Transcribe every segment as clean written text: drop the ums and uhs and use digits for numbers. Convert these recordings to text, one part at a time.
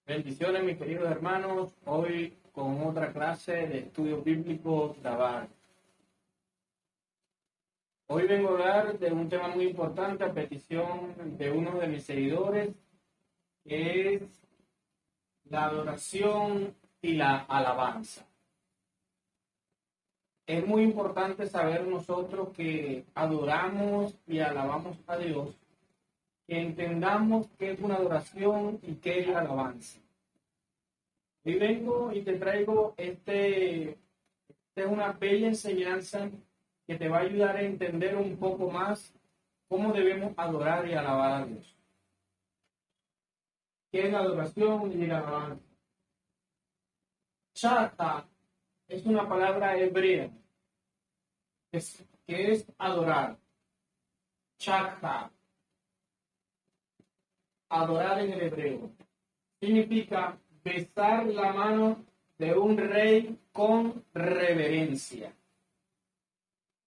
Bendiciones, mis queridos hermanos. Hoy con otra clase de estudio bíblico Dabar. Hoy vengo a hablar de un tema muy importante a petición de uno de mis seguidores, que es la adoración y la alabanza. Es muy importante saber nosotros que adoramos y alabamos a Dios, que entendamos qué es una adoración y qué es la alabanza. Hoy vengo y te traigo esta es una bella enseñanza que te va a ayudar a entender un poco más cómo debemos adorar y alabar a Dios. ¿Qué es la adoración y la alabanza? Chata es una palabra hebrea que es adorar. Chata, adorar en el hebreo, significa besar la mano de un rey con reverencia.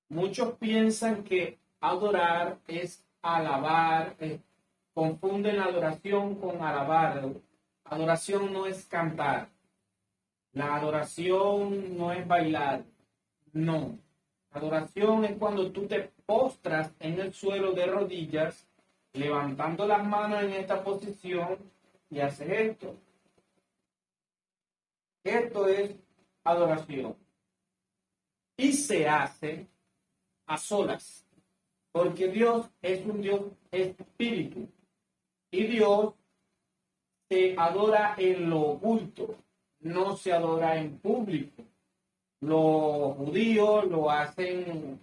Muchos piensan que adorar es alabar, confunden adoración con alabar. Adoración no es cantar. La adoración no es bailar. No. Adoración es cuando tú te postras en el suelo de rodillas, levantando las manos en esta posición y haces esto. Esto es adoración. Y se hace a solas, porque Dios es un Dios espíritu y Dios se adora en lo oculto, no se adora en público. Los judíos lo hacen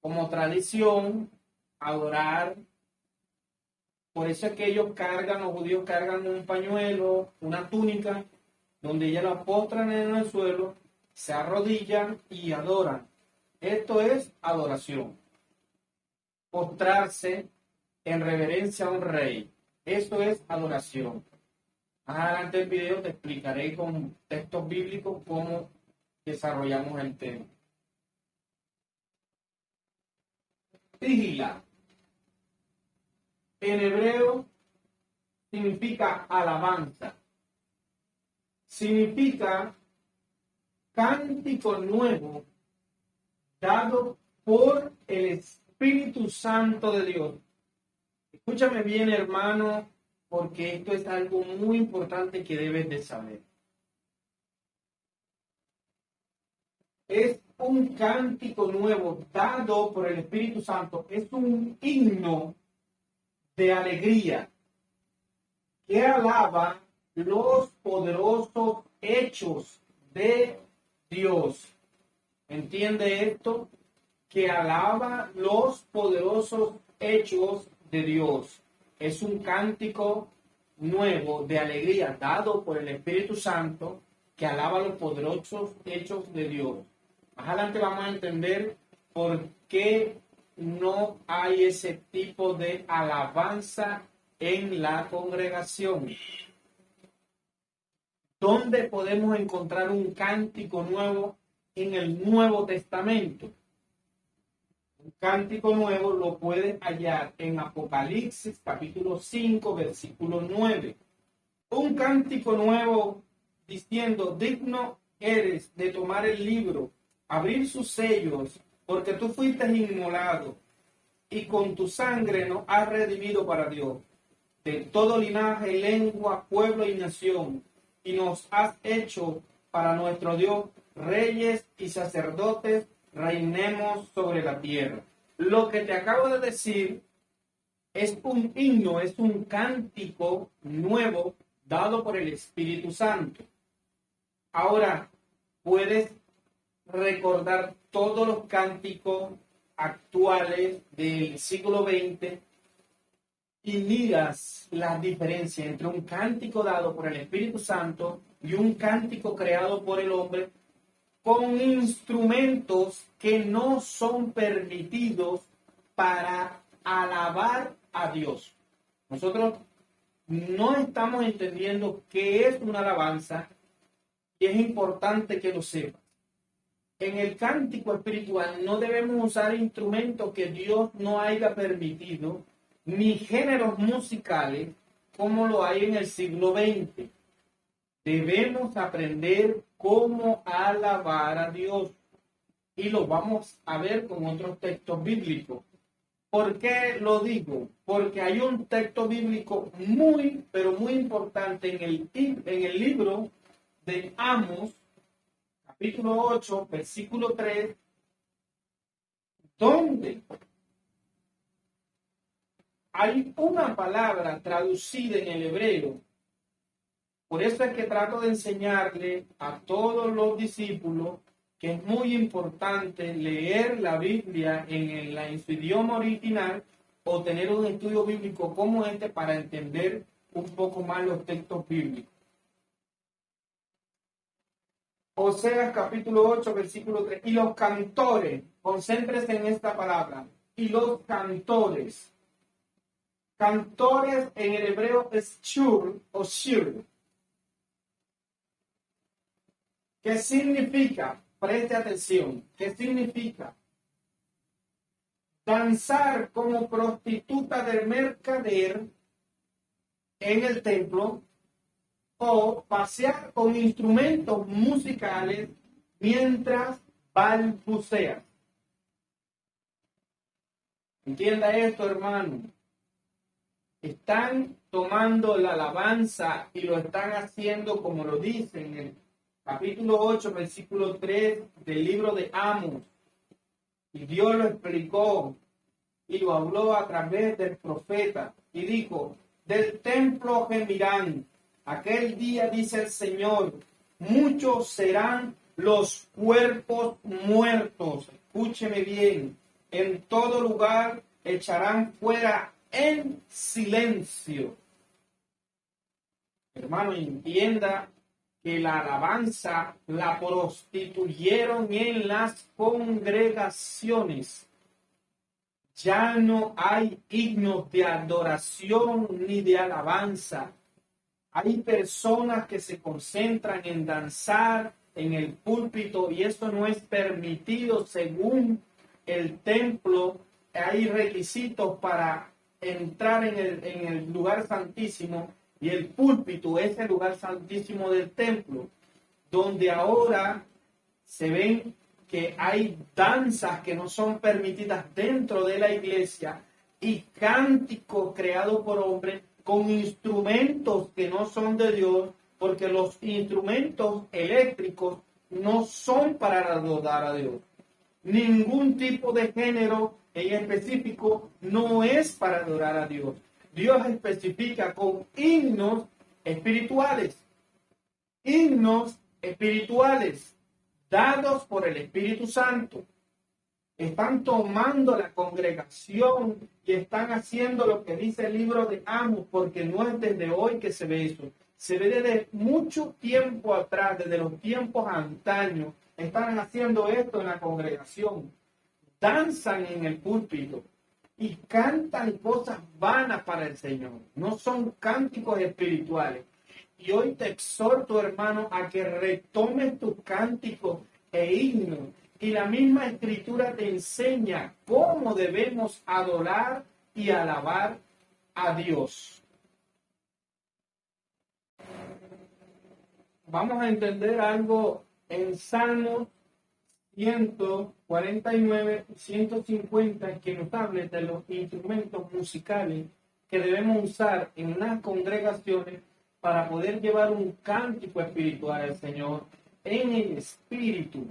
como tradición, adorar. Por eso es que los judíos cargan un pañuelo, una túnica, donde ellos la postran en el suelo, se arrodillan y adoran. Esto es adoración. Postrarse en reverencia a un rey. Esto es adoración. Más adelante del video te explicaré con textos bíblicos cómo desarrollamos el tema. Tigila. En hebreo significa alabanza. Significa cántico nuevo dado por el Espíritu Santo de Dios. Escúchame bien, hermano, porque esto es algo muy importante que debes de saber. Es un cántico nuevo dado por el Espíritu Santo. Es un himno de alegría que alaba los poderosos hechos de Dios. ¿Entiende esto? Que alaba los poderosos hechos de Dios. Es un cántico nuevo de alegría dado por el Espíritu Santo que alaba los poderosos hechos de Dios. Más adelante vamos a entender por qué no hay ese tipo de alabanza en la congregación. ¿Dónde podemos encontrar un cántico nuevo? En el Nuevo Testamento. Un cántico nuevo lo puedes hallar en Apocalipsis capítulo 5 versículo 9. Un cántico nuevo diciendo: digno eres de tomar el libro, abrir sus sellos, porque tú fuiste inmolado y con tu sangre nos has redimido para Dios de todo linaje, lengua, pueblo y nación, y nos has hecho para nuestro Dios reyes y sacerdotes, reinemos sobre la tierra. Lo que te acabo de decir es un himno, es un cántico nuevo dado por el Espíritu Santo. Ahora, puedes recordar todos los cánticos actuales del siglo XX y miras la diferencia entre un cántico dado por el Espíritu Santo y un cántico creado por el hombre con instrumentos que no son permitidos para alabar a Dios. Nosotros no estamos entendiendo qué es una alabanza y es importante que lo sepas. En el cántico espiritual no debemos usar instrumentos que Dios no haya permitido, ni géneros musicales como lo hay en el siglo XX. Debemos aprender cómo alabar a Dios. Y lo vamos a ver con otros textos bíblicos. ¿Por qué lo digo? Porque hay un texto bíblico muy, pero muy importante en el libro de Amos, capítulo 8, versículo 3, donde hay una palabra traducida en el hebreo. Por eso es que trato de enseñarle a todos los discípulos que es muy importante leer la Biblia en su idioma original o tener un estudio bíblico como este para entender un poco más los textos bíblicos. Oseas capítulo 8, versículo 3. Y los cantores, concéntrese en esta palabra, y los cantores. Cantores en el hebreo es shur o shir. ¿Qué significa? Preste atención. ¿Qué significa? Danzar como prostituta del mercader en el templo o pasear con instrumentos musicales mientras balbucea. Entienda esto, hermano. Están tomando la alabanza y lo están haciendo como lo dice en el capítulo 8, versículo 3 del libro de Amos. Y Dios lo explicó y lo habló a través del profeta. Y dijo, del templo gemirán. Aquel día, dice el Señor, muchos serán los cuerpos muertos. Escúcheme bien. En todo lugar echarán fuera en silencio. Hermano, entienda que la alabanza la prostituyeron en las congregaciones. Ya no hay himnos de adoración ni de alabanza. Hay personas que se concentran en danzar en el púlpito y eso no es permitido según el templo. Hay requisitos para entrar en el lugar santísimo. Y el púlpito es el lugar santísimo del templo, donde ahora se ven que hay danzas que no son permitidas dentro de la iglesia y cánticos creados por hombres con instrumentos que no son de Dios, porque los instrumentos eléctricos no son para adorar a Dios. Ningún tipo de género en específico no es para adorar a Dios. Dios especifica con himnos espirituales dados por el Espíritu Santo. Están tomando la congregación y están haciendo lo que dice el libro de Amos, porque no es desde hoy que se ve eso. Se ve desde mucho tiempo atrás, desde los tiempos antaños. Están haciendo esto en la congregación. Danzan en el púlpito y cantan cosas vanas para el Señor. No son cánticos espirituales. Y hoy te exhorto, hermano, a que retomes tus cánticos e himnos. Y la misma Escritura te enseña cómo debemos adorar y alabar a Dios. Vamos a entender algo en Salmos 149, 150, que nos habla de los instrumentos musicales que debemos usar en las congregaciones para poder llevar un cántico espiritual al Señor en el Espíritu.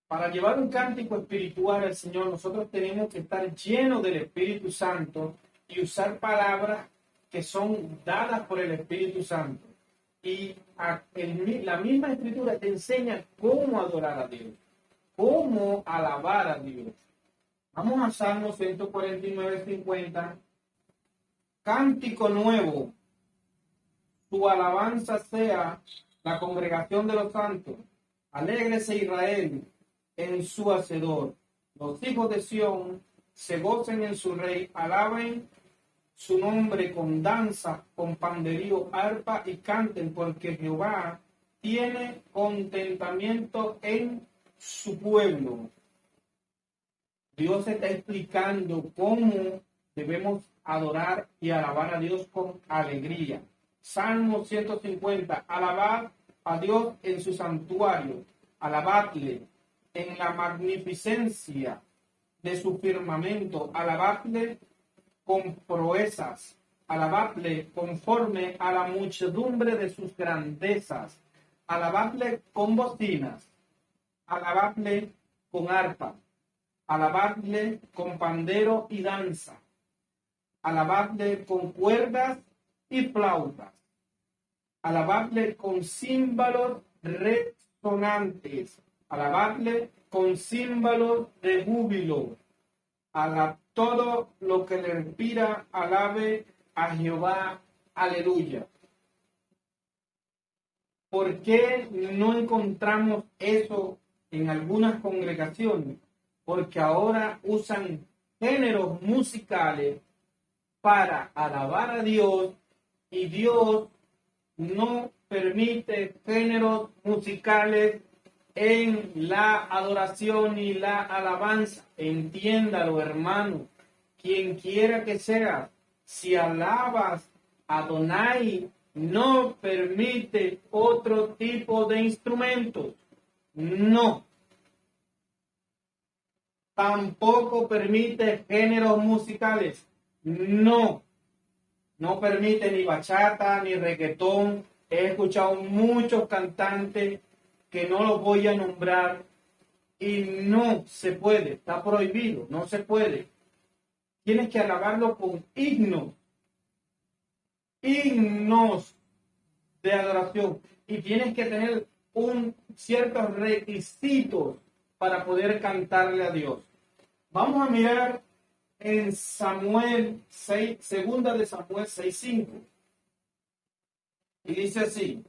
Para llevar un cántico espiritual al Señor, nosotros tenemos que estar llenos del Espíritu Santo y usar palabras que son dadas por el Espíritu Santo. Y la misma Escritura te enseña cómo adorar a Dios, cómo alabar a Dios. Vamos a Salmo 149, 50. Cántico nuevo. Tu alabanza sea la congregación de los santos. Alégrese Israel en su Hacedor. Los hijos de Sión se gocen en su rey. Alaben su nombre con danza, con panderío, arpa y canten, porque Jehová tiene contentamiento en su pueblo. Dios está explicando cómo debemos adorar y alabar a Dios con alegría. Salmo 150. Alabad a Dios en su santuario. Alabadle en la magnificencia de su firmamento. Alabadle con proezas. Alabadle conforme a la muchedumbre de sus grandezas. Alabadle con bocinas. Alabadle con arpa. Alabadle con pandero y danza. Alabadle con cuerdas y flautas. Alabadle con címbalos resonantes. Alabadle con címbalos de júbilo. Todo lo que le respira, alabe a Jehová. Aleluya. ¿Por qué no encontramos eso en algunas congregaciones? Porque ahora usan géneros musicales para alabar a Dios, y Dios no permite géneros musicales en la adoración y la alabanza. Entiéndalo, hermano. Quien quiera que sea, si alabas a Adonai, no permite otro tipo de instrumentos. No. Tampoco permite géneros musicales. No. No permite ni bachata, ni reggaetón. He escuchado muchos cantantes que no los voy a nombrar y no se puede. Está prohibido. No se puede. Tienes que alabarlo con himnos. Himnos de adoración. Y tienes que tener ciertos requisitos para poder cantarle a Dios. Vamos a mirar en Samuel 6, segunda de Samuel 6:5. Y dice así: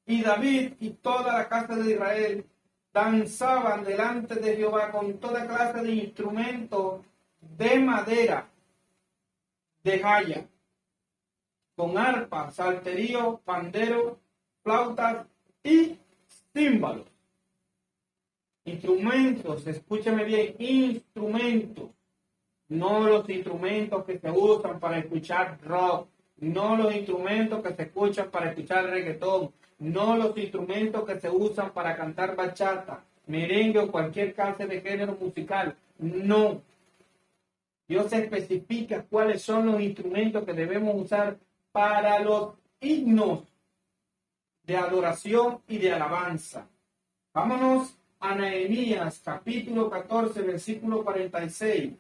y David y toda la casa de Israel danzaban delante de Jehová con toda clase de instrumentos de madera, de jaya, con arpa, salterio, pandero, flautas y címbalos. Instrumentos, escúchame bien, instrumentos. No los instrumentos que se usan para escuchar rock, no los instrumentos que se escuchan para escuchar reggaetón, no los instrumentos que se usan para cantar bachata, merengue o cualquier clase de género musical. No. Dios especifica cuáles son los instrumentos que debemos usar para los himnos de adoración y de alabanza. Vámonos a Nehemías capítulo 14, versículo 46.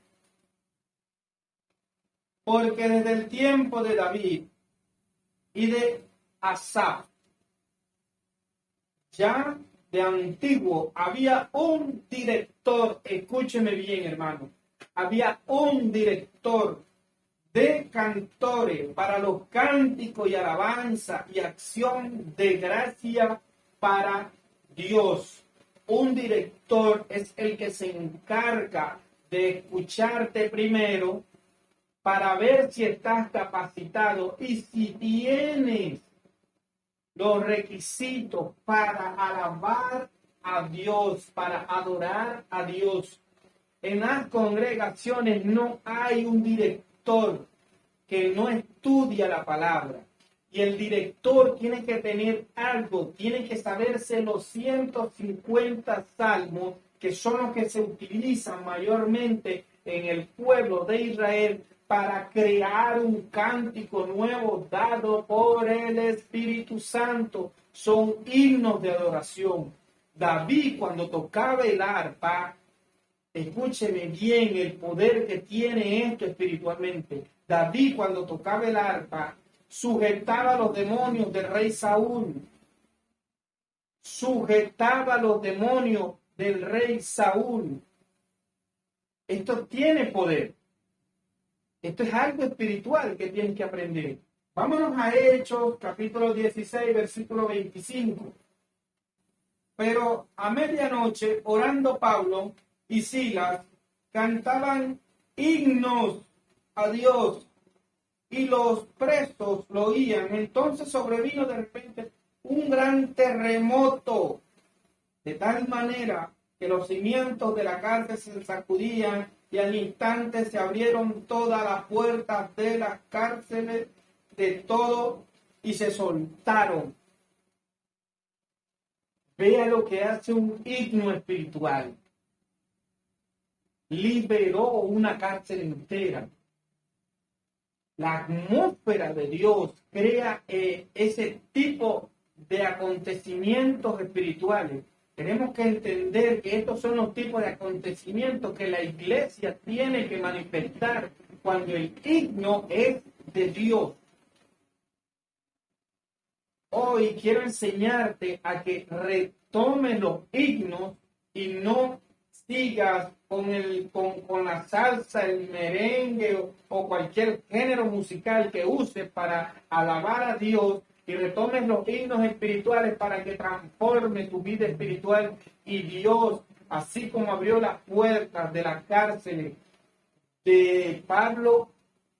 Porque desde el tiempo de David y de Asaf, ya de antiguo, había un director, escúcheme bien, hermano, había un director de cantores para los cánticos y alabanza y acción de gracia para Dios. Un director es el que se encarga de escucharte primero para ver si estás capacitado y si tienes los requisitos para alabar a Dios, para adorar a Dios. En las congregaciones no hay un director que no estudia la palabra. Y el director tiene que tener algo, tiene que saberse los 150 salmos, que son los que se utilizan mayormente en el pueblo de Israel para crear un cántico nuevo dado por el Espíritu Santo. Son himnos de adoración. David, cuando tocaba el arpa, escúcheme bien el poder que tiene esto espiritualmente. David, cuando tocaba el arpa, sujetaba a los demonios del rey Saúl. Sujetaba a los demonios del rey Saúl. Esto tiene poder. Esto es algo espiritual que tienes que aprender. Vámonos a Hechos, capítulo 16, versículo 25. Pero a medianoche, orando Pablo y Silas, cantaban himnos a Dios, y los presos lo oían. Entonces sobrevino de repente un gran terremoto, de tal manera que los cimientos de la cárcel se sacudían, y al instante se abrieron todas las puertas de las cárceles de todo y se soltaron. Vea lo que hace un himno espiritual. Liberó una cárcel entera. La atmósfera de Dios crea ese tipo de acontecimientos espirituales. Tenemos que entender que estos son los tipos de acontecimientos que la iglesia tiene que manifestar cuando el himno es de Dios. Hoy quiero enseñarte a que retomes los himnos y no sigas con la salsa, el merengue o cualquier género musical que uses para alabar a Dios, y retomes los himnos espirituales para que transforme tu vida espiritual, y Dios, así como abrió las puertas de las cárceles de Pablo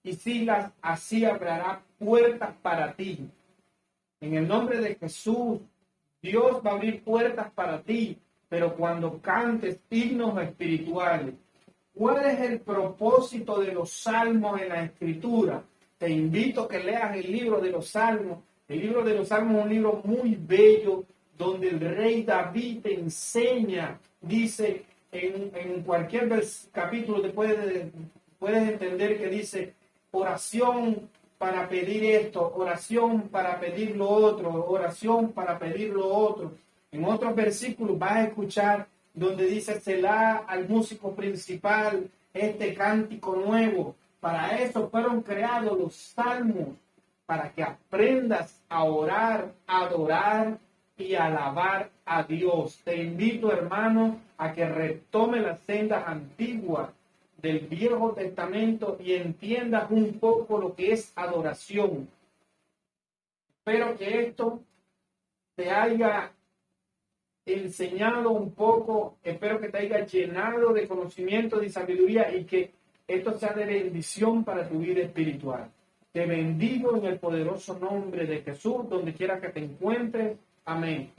y Silas, así abrirá puertas para ti. En el nombre de Jesús, Dios va a abrir puertas para ti, pero cuando cantes himnos espirituales. ¿Cuál es el propósito de los salmos en la Escritura? Te invito a que leas el libro de los salmos. El libro de los salmos es un libro muy bello, donde el rey David te enseña, dice, en cualquier capítulo te puedes entender que dice oración para pedir esto, oración para pedir lo otro, oración para pedir lo otro. En otros versículos vas a escuchar donde dice Selah al músico principal, este cántico nuevo. Para eso fueron creados los salmos, para que aprendas a orar, adorar y alabar a Dios. Te invito, hermano, a que retome las sendas antiguas del Viejo Testamento y entiendas un poco lo que es adoración. Espero que esto te haya enseñado un poco, espero que te haya llenado de conocimiento y sabiduría, y que esto sea de bendición para tu vida espiritual. Te bendigo en el poderoso nombre de Jesús, donde quiera que te encuentres. Amén.